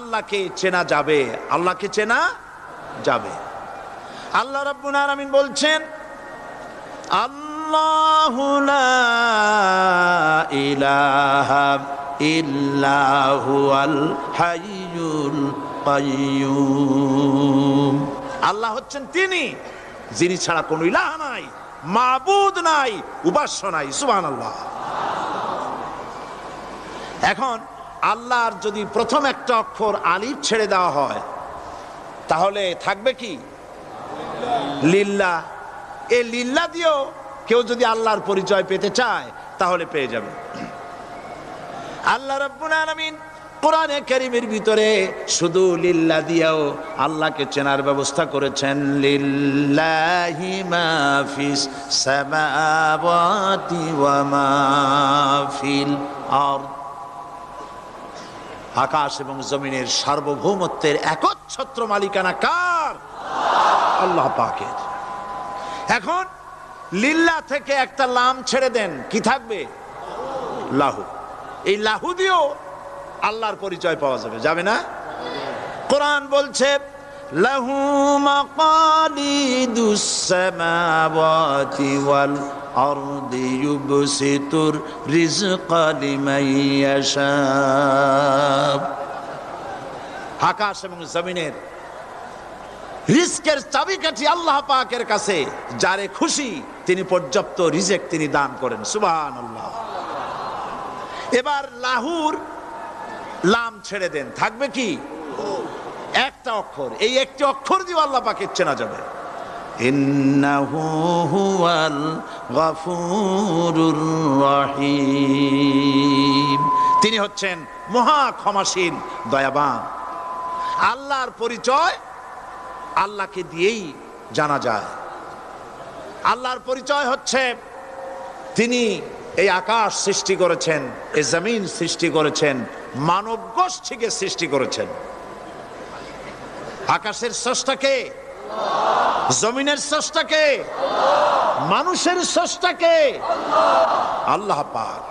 আল্লাহকে চেনা যাবে, আল্লাহকে চেনা যাবে। আল্লাহ রাব্বুল আলামিন বলছেন, আল্লাহু লা ইলাহা ইল্লা হুয়াল হাইয়ুল কাইয়্যুম। আল্লাহ হচ্ছেন তিনি যিনি ছাড়া কোনো ইলাহ নাই, মাবুদ নাই, উপাস্য নাই। সুবহানাল্লাহ। এখন আল্লাহর যদি প্রথম একটা অক্ষর আলিফ ছেড়ে দেওয়া হয় তাহলে থাকবে কি? লিল্লাহ। এই লিল্লাহ দিয়েও কেউ যদি আল্লাহর পরিচয় পেতে চায় তাহলে পেয়ে যাবে। আল্লাহ রাব্বুল আলামিন কোরআনে কারীমের ভিতরে শুধু লিল্লাহ দিয়েও আল্লাহকে চেনার ব্যবস্থা করেছেন। লিল্লাহি মা ফিস সামাওয়াতি ওয়া মা ফিল আরদ। আকাশ এবং জমিনের সার্বভৌমত্বের একচ্ছত্র মালিকানা কার? আল্লাহ পাকের। এখন লিল্লাহ থেকে একটা লাম ছেড়ে দেন, কি থাকবে? লাহু। এই লাহু দিয়েও আল্লাহর পরিচয় পাওয়া যাবে, যাবে না? কোরআন বলছে, লাহু মাকালিদুস সামাওয়াতি ওয়াল আরদি ইউবসিতুর রিজকা লিমান ইয়াশা। আকাশ এবং জমিনের রিজকের চাবিকাঠি আল্লাহ পাকের কাছে, যারে খুশি তিনি পর্যাপ্ত রিজেক তিনি দান করেন। সুবহানাল্লাহ। এবার লাহুর লাম ছেড়ে দেন, থাকবে কি? একটা অক্ষর। এই একটি অক্ষর দিয়ে আল্লাহ পাকের চেনা যাবে। ইন্নাহু হুয়াল গফুরুর রহিম। তিনি হচ্ছেন মহা ক্ষমাশীল, দয়াবান। আল্লাহর পরিচয় আল্লাহকে দিয়েই জানা যায়। আল্লাহর পরিচয় হচ্ছে তিনি এই আকাশ সৃষ্টি করেছেন, এই জমিন সৃষ্টি করেছেন, মানব গোষ্ঠীকে সৃষ্টি করেছেন। আকাশের স্রষ্টাকে, জমিনের স্রষ্টাকে, মানুষের স্রষ্টাকে আল্লাহ পাক।